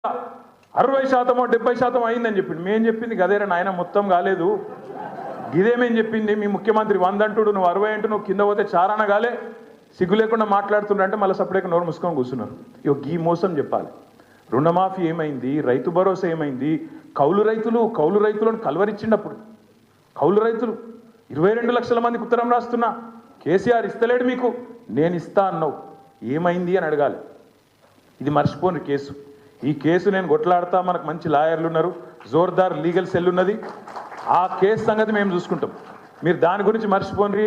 60% 70% అయిందని చెప్పింది. మేము చెప్పింది గదేరా నాయన మొత్తం కాలేదు, ఇదేమేం చెప్పింది మీ ముఖ్యమంత్రి 100 అంటుడు, నువ్వు 60 అంటూ నువ్వు కింద పోతే చారాన కాలే, సిగ్గు లేకుండా మాట్లాడుతుంటే మళ్ళీ సపరేట్గా నోరు మూసుకొని కూర్చున్నారు. ఈ మోసం చెప్పాలి. రుణమాఫీ ఏమైంది, రైతు భరోసా ఏమైంది, కౌలు రైతులను కలవరిచ్చిండప్పుడు కౌలు రైతులు 22 లక్షల మందికి ఉత్తరం రాస్తున్నా, కేసీఆర్ ఇస్తలేడు మీకు, నేను ఇస్తా అన్నావు, ఏమైంది అని అడగాలి. ఇది మర్చిపోని కేసు. ఈ కేసు నేను కొట్లాడతా, మనకు మంచి లాయర్లు ఉన్నారు, జోర్దార్ లీగల్ సెల్ ఉన్నది, ఆ కేసు సంగతి మేము చూసుకుంటాం. మీరు దాని గురించి మర్చిపోండి,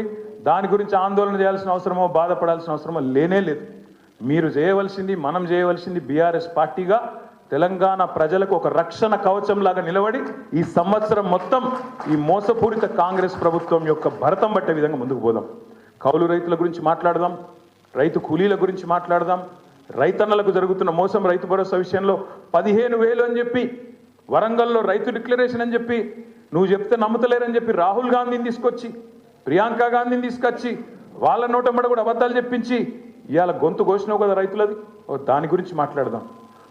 దాని గురించి ఆందోళన చేయాల్సిన అవసరమో బాధపడాల్సిన అవసరమో లేనే లేదు. మీరు చేయవలసింది, మనం చేయవలసింది బీఆర్ఎస్ పార్టీగా తెలంగాణ ప్రజలకు ఒక రక్షణ కవచంలాగా నిలబడి ఈ సంవత్సరం మొత్తం ఈ మోసపూరిత కాంగ్రెస్ ప్రభుత్వం యొక్క భరతం పట్టే విధంగా ముందుకు పోదాం. కౌలు రైతుల గురించి మాట్లాడదాం, రైతు కూలీల గురించి మాట్లాడదాం, రైతన్నలకు జరుగుతున్న మోసం, రైతు భరోసా విషయంలో 15,000 అని చెప్పి, వరంగల్లో రైతు డిక్లరేషన్ అని చెప్పి, నువ్వు చెప్తే నమ్ముతలేరని చెప్పి రాహుల్ గాంధీని తీసుకొచ్చి, ప్రియాంక గాంధీని తీసుకొచ్చి, వాళ్ళ నోటమ్మడ కూడా అబద్ధాలు చెప్పించి ఇవాళ గొంతు కోసినావు కదా రైతులది, దాని గురించి మాట్లాడదాం.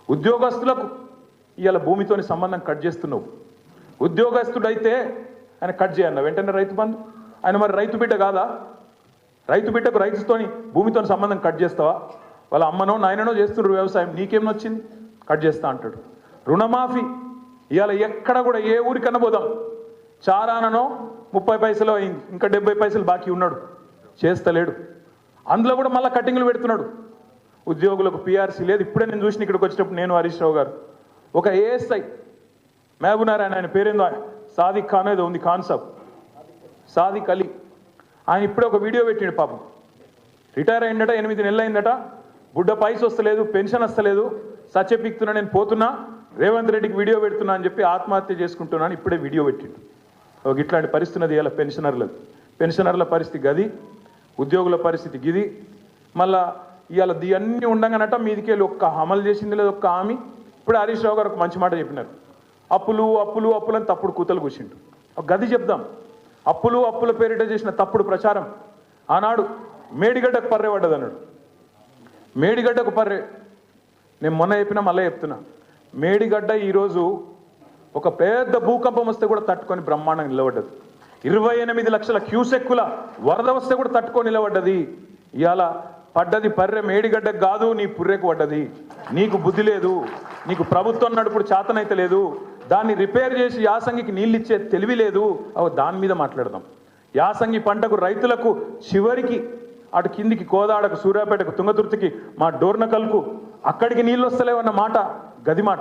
ఉద్యోగస్తులకు ఇవాళ భూమితోని సంబంధం కట్ చేస్తున్నావు. ఉద్యోగస్తుడైతే ఆయన కట్ చేయన్న వెంటనే రైతు బంధు, ఆయన మరి రైతు బిడ్డ కాదా? రైతు బిడ్డకు రైతుతోని భూమితోని సంబంధం కట్ చేస్తావా? వాళ్ళ అమ్మనో నాయననో చేస్తున్నారు వ్యవసాయం, నీకేం నచ్చింది కట్ చేస్తా అంటాడు. రుణమాఫీ ఇవాళ ఎక్కడ కూడా ఏ ఊరికన్నా పోదాం, చారాననో 30 పైసలు అయింది, ఇంకా 70 పైసలు బాకీ ఉన్నాడు, చేస్తలేడు. అందులో కూడా మళ్ళీ కటింగ్లు పెడుతున్నాడు. ఉద్యోగులకు పీఆర్సీ లేదు. ఇప్పుడే నేను చూసిన ఇక్కడికి వచ్చినప్పుడు నేను హరీష్ రావు గారు ఒక ఏఎస్ఐ మహబూబ్నారాయణ, ఆయన పేరేందో సాదిక్ ఖాన్ ఏదో ఉంది, ఖాన్ సాబ్ సాదిక్ అలీ, ఆయన ఇప్పుడే ఒక వీడియో పెట్టిండు. పాపం రిటైర్ అయిందట, 8 నెలలు అయిందట, బుడ్డ పైస వస్తలేదు, పెన్షన్ వస్తలేదు, సత్యపిక్తున్నా, నేను పోతున్నా, రేవంత్ రెడ్డికి వీడియో పెడుతున్నా అని చెప్పి ఆత్మహత్య చేసుకుంటున్నాను ఇప్పుడే వీడియో పెట్టిండు. ఒక ఇట్లాంటి పరిస్థితి ఇలా పెన్షనర్ల పరిస్థితి గది, ఉద్యోగుల పరిస్థితి గిది. మళ్ళా ఇవాళ అన్నీ ఉండగానట మీదికెళ్ళి ఒక్క అమలు చేసింది లేదు ఒక్క హామీ. ఇప్పుడు హరీష్ రావు గారు ఒక మంచి మాట చెప్పినారు, అప్పులు అని తప్పుడు కూతలు కూర్చుండు. ఒక గది చెప్దాం. అప్పుల పేరిట చేసిన తప్పుడు ప్రచారం ఆనాడు మేడిగడ్డకు పర్రె పడ్డది అన్నాడు. మేడిగడ్డకు పర్రె, నేను మొన్న చెప్పినా మళ్ళీ చెప్తున్నా, మేడిగడ్డ ఈరోజు ఒక పెద్ద భూకంపం వస్తే కూడా తట్టుకొని బ్రహ్మాండంగా నిలబడ్డది. 28 లక్షల క్యూసెక్కుల వరద వస్తే కూడా తట్టుకొని నిలబడ్డది. ఇవాళ పడ్డది పర్రె మేడిగడ్డకు కాదు, నీ పుర్రెకు పడ్డది. నీకు బుద్ధి లేదు, నీకు ప్రభుత్వం నడుపుడు చేతనైతే లేదు, దాన్ని రిపేర్ చేసి యాసంగికి నీళ్ళు ఇచ్చే తెలివి లేదు. దాని మీద మాట్లాడదాం. యాసంగి పంటకు రైతులకు చివరికి అటు కిందికి కోదాడకు, సూర్యాపేటకు, తుంగతుర్తికి, మా డోర్నకల్కు అక్కడికి నీళ్ళు వస్తలేవన్న మాట గది మాట.